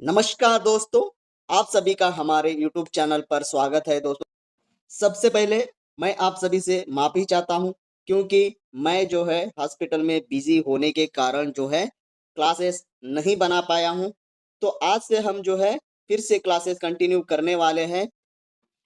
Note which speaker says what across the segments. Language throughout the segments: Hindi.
Speaker 1: नमस्कार दोस्तों, आप सभी का हमारे YouTube चैनल पर स्वागत है दोस्तों। सबसे पहले मैं आप सभी से माफ़ी चाहता हूँ क्योंकि मैं जो है हॉस्पिटल में बिज़ी होने के कारण जो है क्लासेस नहीं बना पाया हूँ। तो आज से हम जो है फिर से क्लासेस कंटिन्यू करने वाले हैं।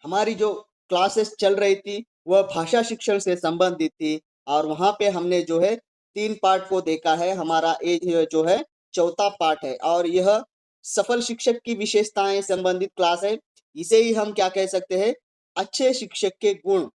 Speaker 1: हमारी जो क्लासेस चल रही थी वह भाषा शिक्षण से संबंधित थी और वहाँ पे हमने जो है 3 पार्ट को देखा है। हमारा ये जो है चौथा पार्ट है और यह सफल शिक्षक की विशेषताएं संबंधित क्लास है। इसे ही हम क्या कह सकते हैं, अच्छे शिक्षक के गुण।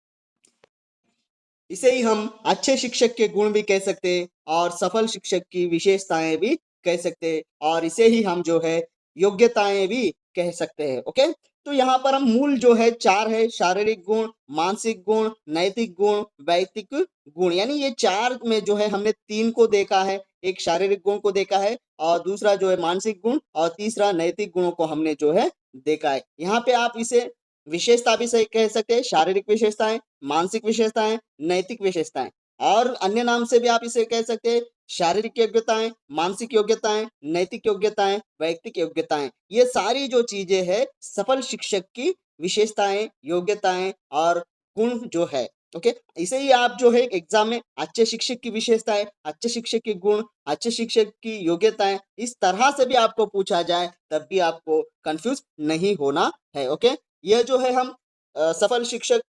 Speaker 1: इसे ही हम अच्छे शिक्षक के गुण भी कह सकते हैं और सफल शिक्षक की विशेषताएं भी कह सकते हैं और इसे ही हम जो है योग्यताएं भी कह सकते हैं। ओके, तो यहाँ पर हम मूल जो है 4 है, शारीरिक गुण, मानसिक गुण, नैतिक गुण, वैयक्तिक गुण। यानी ये 4 में जो है हमने 3 को देखा है। एक शारीरिक गुण को देखा है और दूसरा जो है मानसिक गुण और तीसरा नैतिक गुणों को हमने जो है देखा है। यहाँ पे आप इसे विशेषता भी सही कह सकते हैं, शारीरिक विशेषताएं, मानसिक विशेषताएं, नैतिक विशेषताएं और अन्य नाम से भी आप इसे कह सकते हैं शारीरिक योग्यताएं, मानसिक योग्यताएं, नैतिक योग्यताएं, वैयक्तिक योग्यताएं। ये सारी जो चीजें हैं सफल शिक्षक की विशेषताएं, योग्यताएं और गुण जो है। ओके, इसे ही आप जो है एग्जाम में अच्छे शिक्षक की विशेषताएं, अच्छे शिक्षक के गुण, अच्छे शिक्षक की योग्यताएं इस तरह से भी आपको पूछा जाए तब भी आपको कंफ्यूज नहीं होना है। ओके, यह जो है हम सफल शिक्षक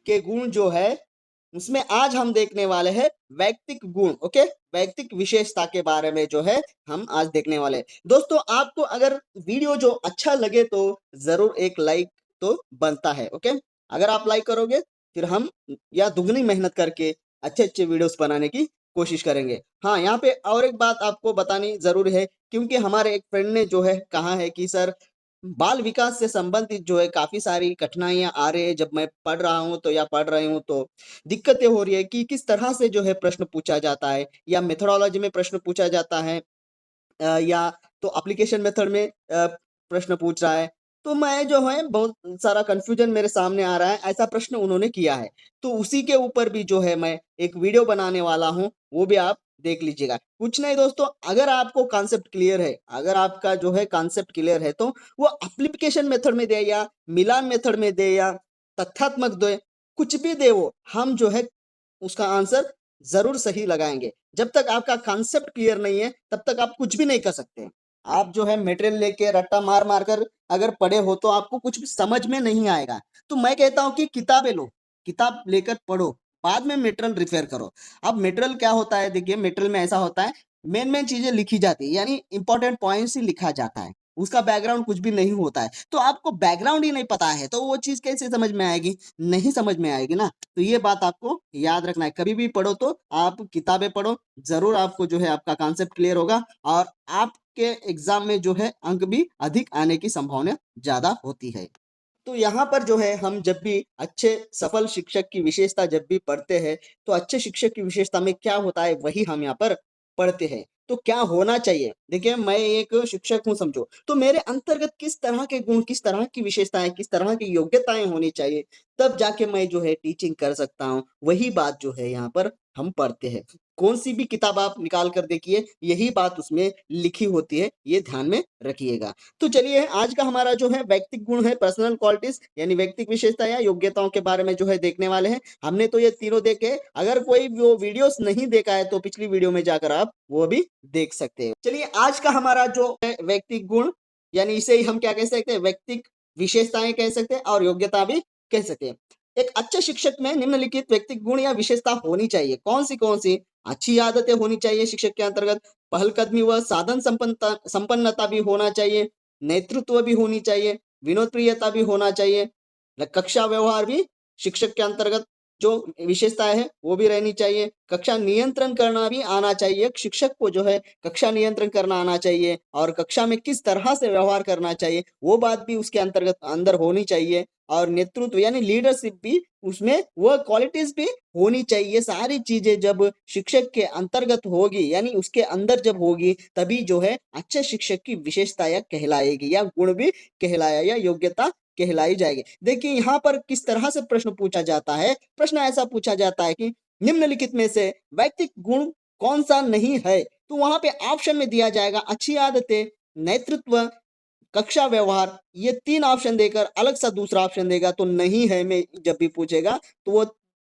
Speaker 1: के गुण जो है उसमें आज हम देखने वाले हैं वैयक्तिक गुण। ओके, वैयक्तिक विशेषता के बारे में जो है हम आज देखने वाले हैं। दोस्तों, आपको अगर वीडियो जो अच्छा लगे तो जरूर एक लाइक तो बनता है। ओके, अगर आप लाइक करोगे फिर हम या दुगनी मेहनत करके अच्छे अच्छे वीडियोस बनाने की कोशिश करेंगे। हाँ, यहाँ पे और एक बात आपको बतानी जरूरी है क्योंकि हमारे एक फ्रेंड ने जो है कहा है कि सर बाल विकास से संबंधित जो है काफी सारी कठिनाइयां आ रही है, जब मैं पढ़ रहा हूँ तो या पढ़ रही हूँ तो दिक्कतें हो रही है कि किस तरह से जो है प्रश्न पूछा जाता है या मेथोडोलॉजी में प्रश्न पूछा जाता है या तो एप्लीकेशन मेथड में प्रश्न पूछ रहा है। तो मैं जो है बहुत सारा कंफ्यूजन मेरे सामने आ रहा है, ऐसा प्रश्न उन्होंने किया है। तो उसी के ऊपर भी जो है मैं एक वीडियो बनाने वाला हूँ, वो भी आप देख लीजिएगा। कुछ नहीं दोस्तों, अगर आपको कॉन्सेप्ट क्लियर है, अगर आपका जो है कॉन्सेप्ट क्लियर है तो वो एप्लीकेशन मेथड में दे या मिलान मेथड में दे या तथ्यात्मक दे, कुछ भी दे वो हम जो है उसका आंसर जरूर सही लगाएंगे। जब तक आपका कॉन्सेप्ट क्लियर नहीं है तब तक आप कुछ भी नहीं कर सकते। आप जो है मटेरियल लेके रट्टा मार मार कर अगर पढ़े हो तो आपको कुछ भी समझ में नहीं आएगा। तो मैं कहता हूं कि किताबें लो, किताब लेकर पढ़ो, बाद में मटेरियल रिफेयर करो। अब मटेरियल क्या होता है, देखिए मटेरियल में ऐसा होता है मेन मेन चीजें लिखी जाती है, यानी इंपॉर्टेंट पॉइंट्स ही लिखा जाता है, उसका बैकग्राउंड कुछ भी नहीं होता है। तो आपको बैकग्राउंड ही नहीं पता है तो वो चीज कैसे समझ में आएगी, नहीं समझ में आएगी ना। तो ये बात आपको याद रखना है, कभी भी पढ़ो तो आप किताबें पढ़ो, जरूर आपको जो है आपका कॉन्सेप्ट क्लियर होगा और आपके एग्जाम में जो है अंक भी अधिक आने की संभावना ज्यादा होती है। तो यहाँ पर जो है हम जब भी अच्छे सफल शिक्षक की विशेषता जब भी पढ़ते हैं तो अच्छे शिक्षक की विशेषता में क्या होता है वही हम यहाँ पर पढ़ते हैं। तो क्या होना चाहिए, देखिए मैं एक शिक्षक हूँ समझो, तो मेरे अंतर्गत किस तरह के गुण, किस तरह की विशेषताएं, किस तरह की योग्यताएं होनी चाहिए, तब जाके मैं जो है टीचिंग कर सकता हूँ। वही बात जो है यहाँ पर हम पढ़ते हैं। कौन सी भी किताब आप निकाल कर देखिए यही बात उसमें लिखी होती है, ये ध्यान में रखिएगा। तो चलिए आज का हमारा जो है व्यक्तिक गुण है, पर्सनल क्वालिटीज यानी व्यक्तिक विशेषता या योग्यताओं के बारे में जो है देखने वाले हैं। हमने तो ये तीनों देखे, अगर कोई वो वीडियोस नहीं देखा है तो पिछली वीडियो में जाकर आप वो भी देख सकते हैं। चलिए आज का हमारा जो है व्यक्तिक गुण, यानी इसे ही हम क्या कह सकते हैं, व्यक्तिक विशेषताएं कह सकते हैं और योग्यता भी कह सकते हैं। एक अच्छे शिक्षक में निम्नलिखित व्यक्तिक गुण या विशेषता होनी चाहिए। कौन सी? अच्छी आदतें होनी चाहिए शिक्षक के अंतर्गत, पहलकदमी व साधन संपन्नता संपन्नता भी होना चाहिए, नेतृत्व भी होनी चाहिए, विनोद प्रियता भी होना चाहिए, कक्षा व्यवहार भी शिक्षक के अंतर्गत जो विशेषताएं है वो भी रहनी चाहिए, कक्षा नियंत्रण करना भी आना चाहिए, शिक्षक को जो है कक्षा नियंत्रण करना आना चाहिए और कक्षा में किस तरह से व्यवहार करना चाहिए वो बात भी उसके अंतर्गत अंदर होनी चाहिए और नेतृत्व यानी लीडरशिप भी उसमें वो क्वालिटीज भी होनी चाहिए। सारी चीजें जब शिक्षक के अंतर्गत होगी यानी उसके अंदर जब होगी तभी जो है अच्छे शिक्षक की विशेषता या कहलाएगी या गुण भी कहलाया या योग्यता कहलाई जाएगी। देखिए यहाँ पर किस तरह से प्रश्न पूछा जाता है, प्रश्न ऐसा पूछा जाता है कि निम्नलिखित में से वैयक्तिक गुण कौन सा नहीं है, तो वहां पे ऑप्शन में दिया जाएगा अच्छी आदतें, नेतृत्व, कक्षा व्यवहार, ये 3 ऑप्शन देकर अलग सा दूसरा ऑप्शन देगा तो नहीं है में जब भी पूछेगा तो वो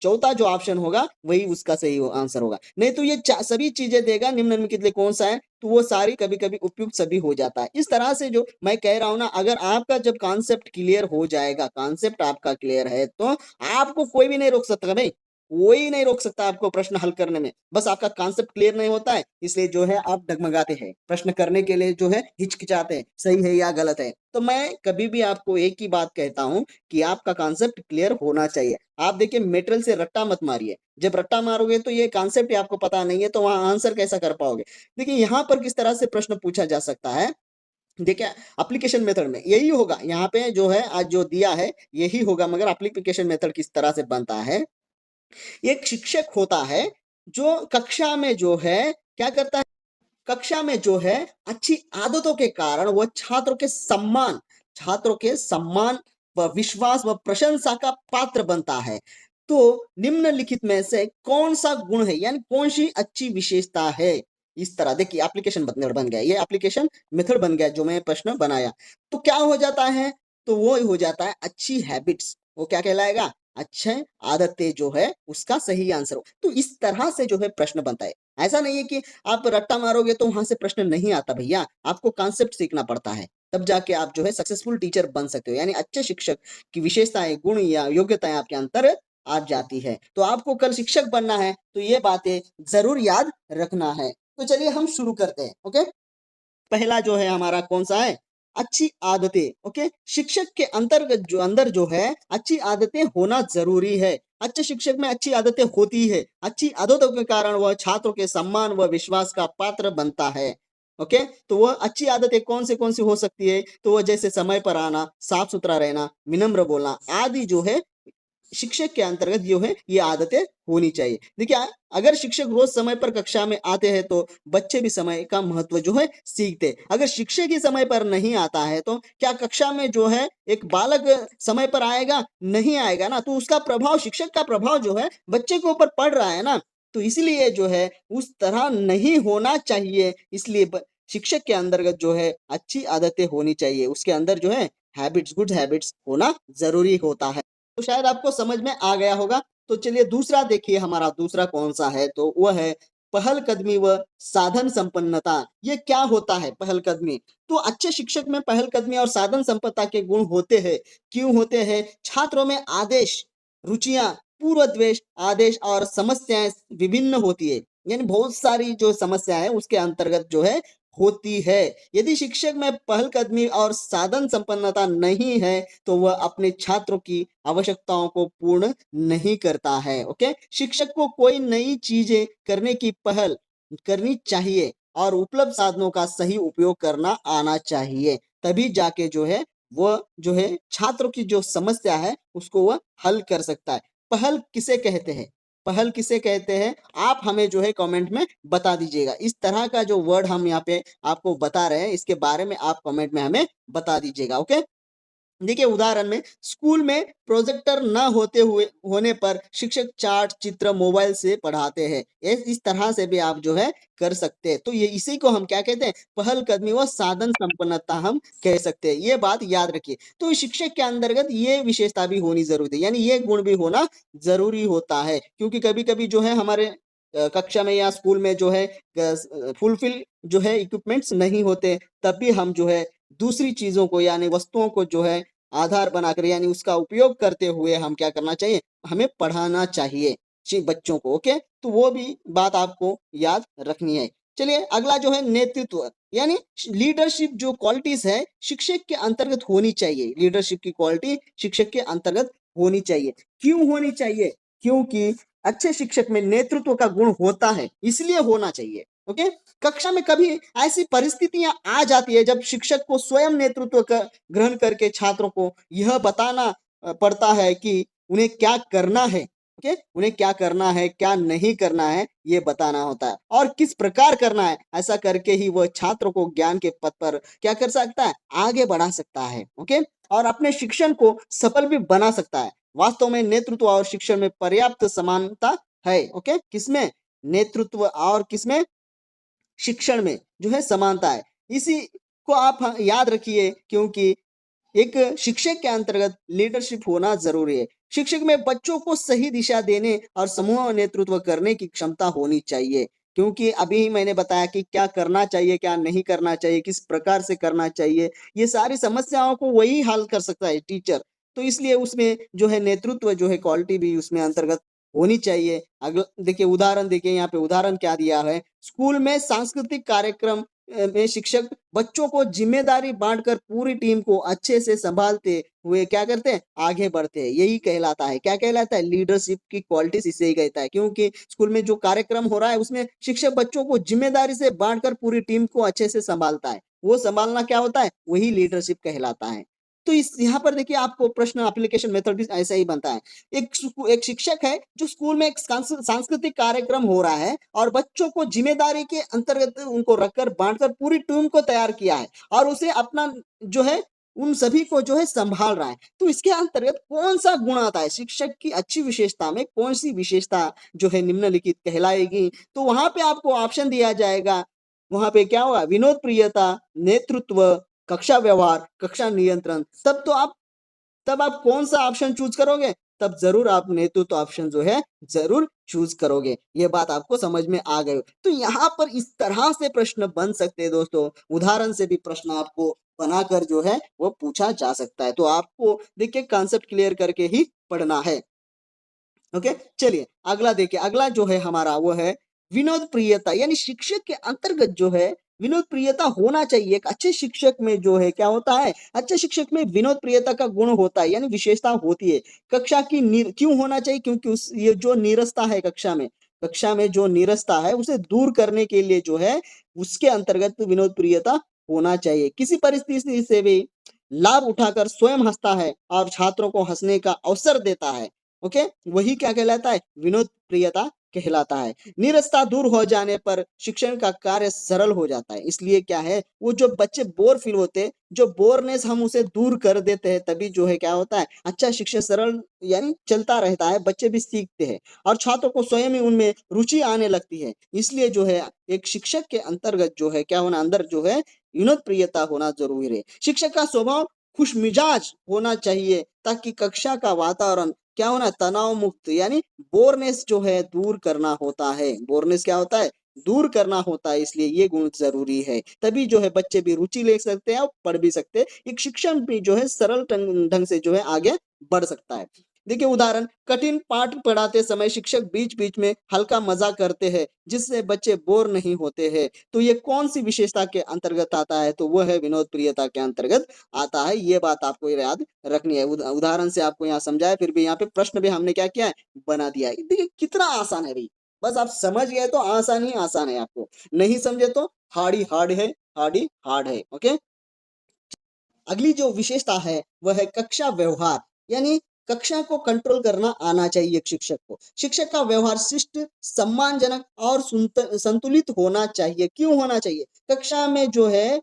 Speaker 1: चौथा जो ऑप्शन होगा वही उसका सही आंसर होगा। नहीं तो ये सभी चीजें देगा निम्नलिखित के लिए कौन सा है तो वो सारी कभी कभी उपयुक्त सभी हो जाता है। इस तरह से जो मैं कह रहा हूं ना, अगर आपका जब कॉन्सेप्ट क्लियर हो जाएगा, कॉन्सेप्ट आपका क्लियर है तो आपको कोई भी नहीं रोक सकता भाई, कोई नहीं रोक सकता आपको प्रश्न हल करने में। बस आपका कॉन्सेप्ट क्लियर नहीं होता है इसलिए जो है आप डगमगाते हैं, प्रश्न करने के लिए जो है हिचकिचाते हैं, सही है या गलत है। तो मैं कभी भी आपको एक ही बात कहता हूं कि आपका कॉन्सेप्ट क्लियर होना चाहिए। आप देखिए मेटेरियल से रट्टा मत मारिए, जब रट्टा मारोगे तो ये कॉन्सेप्ट ही आपको पता नहीं है तो वहां आंसर कैसा कर पाओगे। देखिए यहाँ पर किस तरह से प्रश्न पूछा जा सकता है, देखिए एप्लीकेशन मेथड में यही होगा, यहाँ पे जो है आज जो दिया है यही होगा, मगर एप्लीकेशन मेथड किस तरह से बनता है। एक शिक्षक होता है जो कक्षा में जो है क्या करता है, कक्षा में जो है अच्छी आदतों के कारण वह छात्रों के सम्मान व विश्वास व प्रशंसा का पात्र बनता है। तो निम्नलिखित में से कौन सा गुण है, यानी कौन सी अच्छी विशेषता है। इस तरह देखिए एप्लीकेशन मेथड बन गया, ये एप्लीकेशन मेथड बन गया जो मैं प्रश्न बनाया। तो क्या हो जाता है, तो वो हो जाता है अच्छी हैबिट्स, वो क्या कहलाएगा, अच्छे आदतें जो है उसका सही आंसर हो। तो इस तरह से जो है प्रश्न बनता है। ऐसा नहीं है कि आप रट्टा मारोगे तो वहां से प्रश्न नहीं आता भैया, आपको कॉन्सेप्ट सीखना पड़ता है, तब जाके आप जो है सक्सेसफुल टीचर बन सकते हो, यानी अच्छे शिक्षक की विशेषताएं, गुण या योग्यताएं आपके अंदर आ जाती है। तो आपको कल शिक्षक बनना है तो ये बातें जरूर याद रखना है। तो चलिए हम शुरू करते हैं। ओके, पहला जो है हमारा कौन सा है, अच्छी आदतें। ओके, शिक्षक के अंतर्गत जो अंदर जो है अच्छी आदतें होना जरूरी है। अच्छे शिक्षक में अच्छी आदतें होती है, अच्छी आदतों के कारण वह छात्रों के सम्मान व विश्वास का पात्र बनता है। ओके, तो वह अच्छी आदतें कौन सी हो सकती है, तो वह जैसे समय पर आना, साफ सुथरा रहना, विनम्र बोलना आदि जो है शिक्षक के अंतर्गत जो है ये आदतें होनी चाहिए। देखिए अगर शिक्षक रोज समय पर कक्षा में आते हैं तो बच्चे भी समय का महत्व जो है सीखते हैं। अगर शिक्षक ही समय पर नहीं आता है तो क्या कक्षा में जो है एक बालक समय पर आएगा, नहीं आएगा ना, तो उसका प्रभाव, शिक्षक का प्रभाव जो है बच्चे के ऊपर पड़ रहा है ना। तो इसलिए जो है उस तरह नहीं होना चाहिए, इसलिए शिक्षक के अंतर्गत जो है अच्छी आदतें होनी चाहिए, उसके अंदर जो है हैबिट्स, गुड हैबिट्स होना जरूरी होता है। तो शायद आपको समझ में आ गया होगा। तो चलिए दूसरा देखिए, हमारा दूसरा कौन सा है, तो वह है पहलकदमी व साधन संपन्नता। ये क्या होता है पहलकदमी, तो अच्छे शिक्षक में पहलकदमी और साधन संपन्नता के गुण होते हैं। क्यों होते हैं, छात्रों में आदेश, रुचियां, पूर्व द्वेष, आदेश और समस्याएं विभिन्न होती है, यानी बहुत सारी जो समस्या है उसके अंतर्गत जो है होती है। यदि शिक्षक में पहलकदमी और साधन संपन्नता नहीं है तो वह अपने छात्रों की आवश्यकताओं को पूर्ण नहीं करता है। ओके, शिक्षक को कोई नई चीजें करने की पहल करनी चाहिए और उपलब्ध साधनों का सही उपयोग करना आना चाहिए, तभी जाके जो है वह जो है छात्रों की जो समस्या है उसको वह हल कर सकता है। पहल किसे कहते हैं, पहल किसे कहते हैं, आप हमें जो है कमेंट में बता दीजिएगा। इस तरह का जो वर्ड हम यहाँ पे आपको बता रहे हैं इसके बारे में आप कमेंट में हमें बता दीजिएगा। ओके, देखिए उदाहरण में स्कूल में प्रोजेक्टर न होने पर शिक्षक चार्ट, चित्र, मोबाइल से पढ़ाते हैं। इस तरह से भी आप जो है कर सकते हैं। तो ये इसी को हम क्या कहते हैं, पहल कदमी व साधन संपन्नता हम कह सकते हैं। ये बात याद रखिए। तो शिक्षक के अंतर्गत ये विशेषता भी होनी जरूरी है, यानी ये गुण भी होना जरूरी होता है, क्योंकि कभी कभी जो है हमारे कक्षा में या स्कूल में जो है फुलफिल जो है इक्विपमेंट्स नहीं होते, तब भी हम जो है दूसरी चीजों को यानी वस्तुओं को जो है आधार बनाकर यानी उसका उपयोग करते हुए हम क्या करना चाहिए, हमें पढ़ाना चाहिए बच्चों को। ओके, तो वो भी बात आपको याद रखनी है। चलिए अगला जो है नेतृत्व, यानी लीडरशिप जो क्वालिटीज है शिक्षक के अंतर्गत होनी चाहिए। लीडरशिप की क्वालिटी शिक्षक के अंतर्गत होनी चाहिए। क्यों होनी चाहिए, क्योंकि अच्छे शिक्षक में नेतृत्व का गुण होता है, इसलिए होना चाहिए। ओके, कक्षा में कभी ऐसी परिस्थितियां आ जाती है जब शिक्षक को स्वयं नेतृत्व का ग्रहण करके छात्रों को यह बताना पड़ता है कि उन्हें क्या करना है। ओके, उन्हें क्या करना है, क्या नहीं करना है, ये बताना होता है और किस प्रकार करना है। ऐसा करके ही वह छात्रों को ज्ञान के पथ पर क्या कर सकता है, आगे बढ़ा सकता है। ओके, और अपने शिक्षण को सफल भी बना सकता है। वास्तव में नेतृत्व और शिक्षण में पर्याप्त समानता है। ओके, किसमें, नेतृत्व और किसमें, शिक्षण में जो है समानता है। इसी को आप याद रखिए, क्योंकि एक शिक्षक के अंतर्गत लीडरशिप होना जरूरी है। शिक्षक में बच्चों को सही दिशा देने और समूह नेतृत्व करने की क्षमता होनी चाहिए, क्योंकि अभी ही मैंने बताया कि क्या करना चाहिए, क्या नहीं करना चाहिए, किस प्रकार से करना चाहिए, ये सारी समस्याओं को वही हल कर सकता है, टीचर। तो इसलिए उसमें जो है नेतृत्व जो है क्वालिटी भी उसमें अंतर्गत होनी चाहिए। अगला देखिए, उदाहरण देखिए, यहाँ पे उदाहरण क्या दिया है। स्कूल में सांस्कृतिक कार्यक्रम में शिक्षक बच्चों को जिम्मेदारी बांटकर पूरी टीम को अच्छे से संभालते हुए क्या करते हैं, आगे बढ़ते हैं। यही कहलाता है, क्या कहलाता है, लीडरशिप की क्वालिटीज इसे ही कहता है। क्योंकि स्कूल में जो कार्यक्रम हो रहा है उसमें शिक्षक बच्चों को जिम्मेदारी से बांटकर पूरी टीम को अच्छे से संभालता है। वो संभालना क्या होता है, वही लीडरशिप कहलाता है। तो इस यहाँ पर देखिए, आपको प्रश्न एप्लीकेशन मेथड भी ऐसा ही बनता है। एक शिक्षक है जो स्कूल में एक सांस्कृतिक कार्यक्रम हो रहा है और बच्चों को जिम्मेदारी के अंतर्गत उनको रखकर बांटकर पूरी टीम को तैयार किया है और उसे अपना जो है उन सभी को जो है संभाल रहा है। तो इसके अंतर्गत कौन सा गुण आता है, शिक्षक की अच्छी विशेषता में कौन सी विशेषता जो है निम्नलिखित कहलाएगी। तो वहां पे आपको ऑप्शन दिया जाएगा। वहां पे क्या होगा, विनोद प्रियता, नेतृत्व, कक्षा व्यवहार, कक्षा नियंत्रण। तब आप कौन सा ऑप्शन चूज करोगे, तब जरूर आप नेतृत्व ऑप्शन जो है जरूर चूज करोगे। ये बात आपको समझ में आ गई। तो यहाँ पर इस तरह से प्रश्न बन सकते हैं दोस्तों, उदाहरण से भी प्रश्न आपको बनाकर जो है वो पूछा जा सकता है। तो आपको देखिए कॉन्सेप्ट क्लियर करके ही पढ़ना है। ओके, चलिए अगला देखिए। अगला जो है हमारा वो है विनोद प्रियता, यानी शिक्षक के अंतर्गत जो है विनोद प्रियता होना चाहिए। एक अच्छे शिक्षक में जो है क्या होता है, अच्छे शिक्षक में विनोद प्रियता का गुण होता है, यानी विशेषता होती है। कक्षा की क्यों होना चाहिए, क्योंकि उस ये जो नीरसता है कक्षा में जो नीरसता है उसे दूर करने के लिए जो है उसके अंतर्गत विनोद प्रियता होना चाहिए। किसी परिस्थिति से भी लाभ उठाकर स्वयं हंसता है और छात्रों को हंसने का अवसर देता है। ओके, वही क्या कहलाता है, विनोद प्रियता कहलाता है। निरस्ता दूर हो जाने पर शिक्षण का कार्य सरल हो जाता है। इसलिए क्या है, वो जो बच्चे बोर फील होते हैं, जो बोरनेस हम उसे दूर कर देते हैं, तभी जो है क्या होता है, अच्छा शिक्षण सरल यानी चलता रहता है, बच्चे भी सीखते हैं और छात्रों को स्वयं ही उनमें रुचि आने लगती है। इसलिए जो है एक शिक्षक के अंतर्गत जो है क्या होना, अंदर जो है विनोद प्रियता होना जरूरी है। शिक्षक का स्वभाव खुश मिजाज होना चाहिए, ताकि कक्षा का वातावरण क्या होना, तनाव मुक्त, यानी बोरनेस जो है दूर करना होता है। बोरनेस क्या होता है, दूर करना होता है। इसलिए ये गुण जरूरी है, तभी जो है बच्चे भी रुचि ले सकते हैं और पढ़ भी सकते हैं। एक शिक्षण भी जो है सरल ढंग से जो है आगे बढ़ सकता है। देखिए उदाहरण, कठिन पाठ पढ़ाते समय शिक्षक बीच बीच में हल्का मजाक करते हैं, जिससे बच्चे बोर नहीं होते हैं। तो ये कौन सी विशेषता के अंतर्गत आता है, तो वो है विनोद प्रियता के अंतर्गत आता है। ये बात आपको याद रखनी है। उदाहरण से आपको यहाँ समझाया, फिर भी यहाँ पे प्रश्न भी हमने क्या किया है, बना दिया है। देखिए कितना आसान है भाई, बस आप समझ गए तो आसान ही आसान है, आपको नहीं समझे तो हार्ड ही हार्ड है, हार्ड ही हार्ड है। ओके, अगली जो विशेषता है वह है कक्षा व्यवहार, यानी कक्षा को कंट्रोल करना आना चाहिए एक शिक्षक को। शिक्षक का व्यवहार शिष्ट, सम्मानजनक और संतुलित होना चाहिए। क्यों होना चाहिए, कक्षा में जो है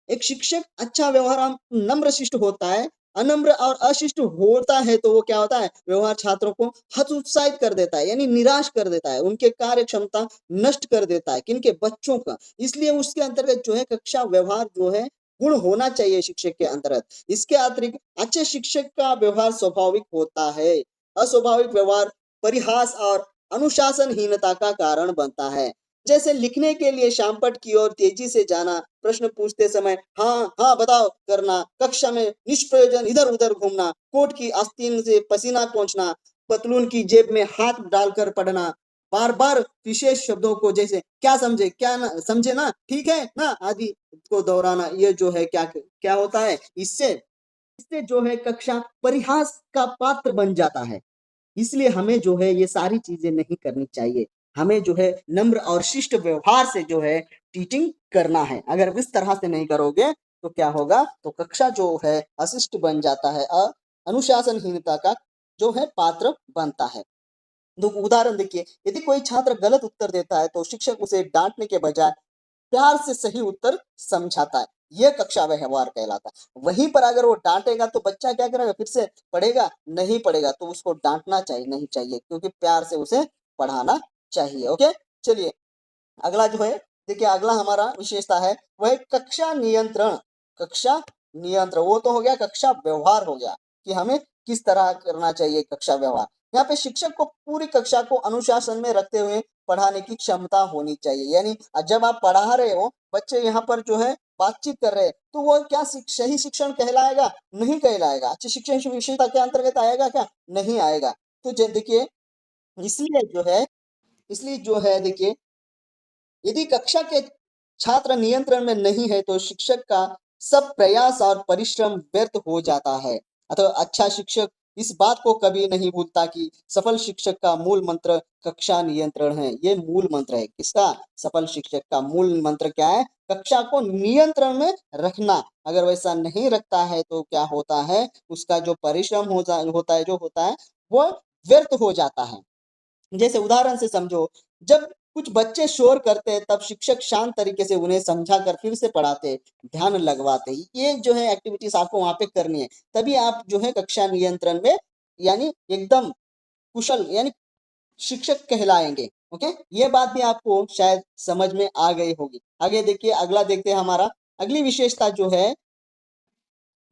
Speaker 1: एक शिक्षक अच्छा व्यवहार नम्र शिष्ट होता है। अनम्र और अशिष्ट होता है तो वो क्या होता है, व्यवहार छात्रों को हतोत्साहित कर देता है, यानी निराश कर देता है, उनके कार्य क्षमता नष्ट कर देता है, किनके, बच्चों का। इसलिए उसके अंतर्गत जो है कक्षा व्यवहार जो है गुण होना चाहिए शिक्षक के अंतर्गत। इसके अतिरिक्त अच्छे शिक्षक का व्यवहार स्वाभाविक होता है। अस्वाभाविक व्यवहार परिहास और अनुशासनहीनता का कारण बनता है। जैसे लिखने के लिए शामपट की ओर तेजी से जाना, प्रश्न पूछते समय हाँ हाँ बताओ करना, कक्षा में निष्प्रयोजन इधर उधर घूमना, कोट की आस्तीन से पसीना पहुंचना, पतलून की जेब में हाथ डालकर पढ़ना, बार बार विशेष शब्दों को जैसे क्या समझे, क्या ना समझे ना, ठीक है ना आदि को दोहराना, ये जो है क्या क्या होता है, इससे इससे जो है कक्षा परिहास का पात्र बन जाता है। इसलिए हमें जो है ये सारी चीजें नहीं करनी चाहिए। हमें जो है नम्र और शिष्ट व्यवहार से जो है टीचिंग करना है। अगर इस तरह से नहीं करोगे तो क्या होगा, तो कक्षा जो है अशिष्ट बन जाता है, अनुशासनहीनता का जो है पात्र बनता है। तो उदाहरण देखिए, यदि कोई छात्र गलत उत्तर देता है तो शिक्षक उसे डांटने के बजाय प्यार से सही उत्तर समझाता है। यह कक्षा व्यवहार कहलाता है। वहीं पर अगर वो डांटेगा तो बच्चा क्या करेगा, फिर से पढ़ेगा नहीं पढ़ेगा, तो उसको डांटना चाहिए नहीं चाहिए, क्योंकि प्यार से उसे पढ़ाना चाहिए। ओके, चलिए अगला जो है देखिए, अगला हमारा विशेषता है वह कक्षा नियंत्रण, कक्षा नियंत्रण, वो तो हो गया, कक्षा व्यवहार हो गया कि हमें किस तरह करना चाहिए कक्षा व्यवहार। यहाँ पे शिक्षक को पूरी कक्षा को अनुशासन में रखते हुए पढ़ाने की क्षमता होनी चाहिए। यानी जब आप पढ़ा रहे हो, बच्चे यहाँ पर जो है बातचीत कर रहे हैं, तो वो क्या सही शिक्षण कहलाएगा? नहीं कहलाएगा। अच्छे शिक्षण विशेषता के अंतर्गत आएगा क्या? नहीं आएगा। तो देखिए, इसलिए जो है देखिए, यदि कक्षा के छात्र नियंत्रण में नहीं है तो शिक्षक का सब प्रयास और परिश्रम व्यर्थ हो जाता है। अतः अच्छा शिक्षक इस बात को कभी नहीं भूलता कि सफल शिक्षक का मूल मंत्र कक्षा नियंत्रण है। ये मूल मंत्र है किसका? सफल शिक्षक का मूल मंत्र क्या है? कक्षा को नियंत्रण में रखना। अगर वैसा नहीं रखता है तो क्या होता है? उसका जो परिश्रम होता है वो व्यर्थ हो जाता है। जैसे उदाहरण से समझो, जब कुछ बच्चे शोर करते हैं तब शिक्षक शांत तरीके से उन्हें समझा कर फिर से पढ़ाते, ध्यान लगवाते। ये जो है एक्टिविटीज आपको वहां पे करनी है, तभी आप जो है कक्षा नियंत्रण में यानी एकदम कुशल यानी शिक्षक कहलाएंगे। ओके, ये बात भी आपको शायद समझ में आ गई होगी। आगे देखिए, अगला देखते हैं हमारा अगली विशेषता जो है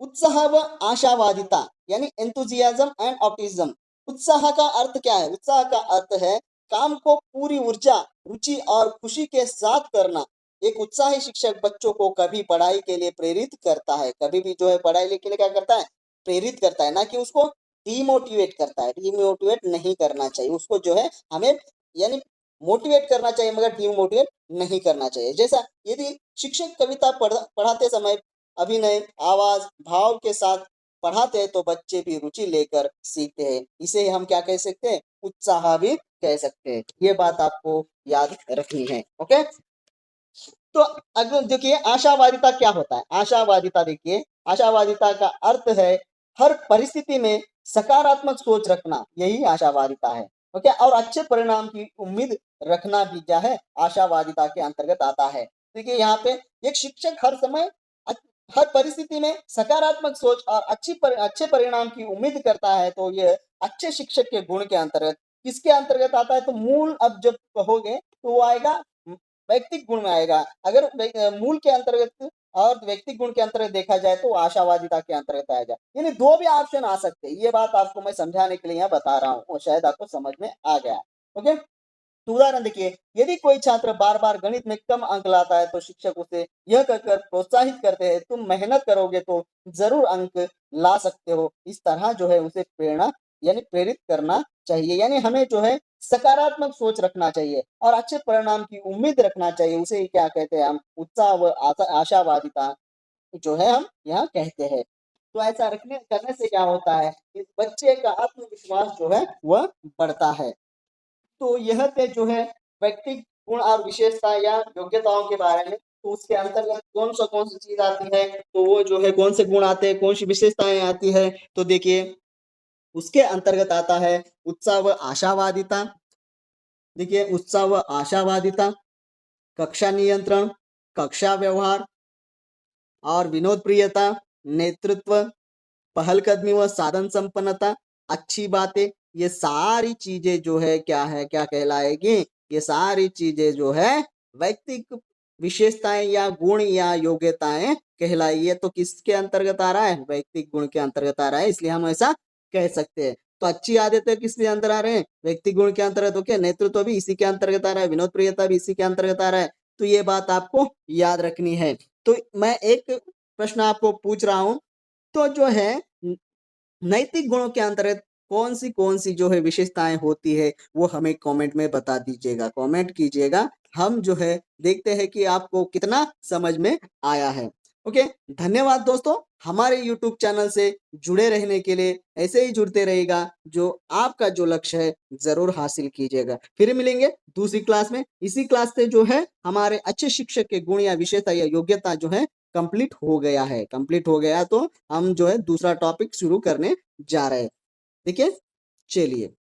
Speaker 1: उत्साह व आशावादिता, यानी एंथुजियाज्म एंड ऑप्टिमिज्म। उत्साह का अर्थ क्या है? उत्साह का अर्थ है काम को पूरी ऊर्जा, रुचि और खुशी के साथ करना। एक उत्साही शिक्षक बच्चों को कभी पढ़ाई के लिए प्रेरित करता है, कभी भी जो है पढ़ाई के लिए क्या करता है? प्रेरित करता है, ना कि उसको डिमोटिवेट करता है। डिमोटिवेट नहीं करना चाहिए उसको, जो है हमें यानी मोटिवेट करना चाहिए, मगर डिमोटिवेट नहीं करना चाहिए। जैसा यदि शिक्षक कविता पढ़ाते समय अभिनय, आवाज, भाव के साथ पढ़ाते हैं तो बच्चे भी रुचि लेकर सीखते हैं। इसे हम क्या कह सकते हैं? उत्साह भी कह सकते हैं। ये बात आपको याद रखनी है। ओके, तो अगर देखिए आशावादिता क्या होता है? आशावादिता देखिए, आशावादिता का अर्थ है हर परिस्थिति में सकारात्मक सोच रखना, यही आशावादिता है। ओके, और अच्छे परिणाम की उम्मीद रखना भी क्या है? आशावादिता के अंतर्गत आता है। देखिए यहाँ पे एक शिक्षक हर समय हर परिस्थिति में सकारात्मक सोच और अच्छे परिणाम की उम्मीद करता है, तो ये अच्छे शिक्षक के गुण के अंतर्गत किसके अंतर्गत आता है? तो मूल, अब जब कहोगे तो वो आएगा व्यक्तिक गुण में आएगा। अगर मूल के अंतर्गत और व्यक्तिक गुण के अंतर्गत देखा जाए तो आशावादिता के अंतर्गत आएगा। यानी दो भी ऑप्शन आ सकते हैं। ये बात आपको मैं समझाने के लिए यहाँ बता रहा हूँ, और शायद आपको समझ में आ गया। ओके, तो उदाहरण देखिए, यदि कोई छात्र बार बार गणित में कम अंक लाता है तो शिक्षक उसे यह कहकर प्रोत्साहित करते हैं, तुम मेहनत करोगे तो जरूर अंक ला सकते हो। इस तरह जो है उसे प्रेरणा यानी प्रेरित करना चाहिए। यानी हमें जो है सकारात्मक सोच रखना चाहिए और अच्छे परिणाम की उम्मीद रखना चाहिए। उसे क्या कहते हैं हम? उत्साह व आशावादिता जो है हम यहाँ कहते हैं। तो ऐसा रखने करने से क्या होता है? इस बच्चे का आत्मविश्वास जो है वह बढ़ता है। तो यह थे जो है व्यक्तिगत गुण और विशेषता या योग्यताओं के बारे में। तो उसके अंतर्गत कौन सी चीज आती है, तो वो जो है कौन से गुण आते हैं, कौन सी विशेषताएं आती है? तो देखिए, उसके अंतर्गत आता है उत्साह व आशावादिता। देखिए, उत्साह व आशावादिता, कक्षा नियंत्रण, कक्षा व्यवहार और विनोद प्रियता, नेतृत्व, पहलकदमी व साधन संपन्नता, अच्छी बातें, ये सारी चीजें जो है क्या कहलाएगी? ये सारी चीजें जो है व्यक्तिगत विशेषताएं या गुण या योग्यताएं कहलाइए। तो किसके अंतर्गत आ रहा है? व्यक्तिगत गुण के अंतर्गत आ रहा है, इसलिए हम ऐसा कह सकते हैं। तो अच्छी आदतें किसके अंदर आ रहे हैं? व्यक्तिगत गुण के अंतर्गत। ओके, नेतृत्व भी इसी के अंतर्गत आ रहा है, विनोद प्रियता भी इसी के अंतर्गत आ रहा है। तो ये बात आपको याद रखनी है। तो मैं एक प्रश्न आपको पूछ रहा हूं, तो जो है नैतिक गुणों के अंतर्गत कौन सी जो है विशेषताएं होती है, वो हमें कमेंट में बता दीजिएगा, कमेंट कीजिएगा। हम जो है देखते हैं कि आपको कितना समझ में आया है। ओके, धन्यवाद दोस्तों। हमारे YouTube चैनल से जुड़े रहने के लिए ऐसे ही जुड़ते रहेगा, जो आपका जो लक्ष्य है जरूर हासिल कीजिएगा। फिर मिलेंगे दूसरी क्लास में। इसी क्लास से जो है हमारे अच्छे शिक्षक के गुण या विशेषता या योग्यता जो है कंप्लीट हो गया है। कंप्लीट हो गया तो हम जो है दूसरा टॉपिक शुरू करने जा रहे हैं। ठीक है, चलिए।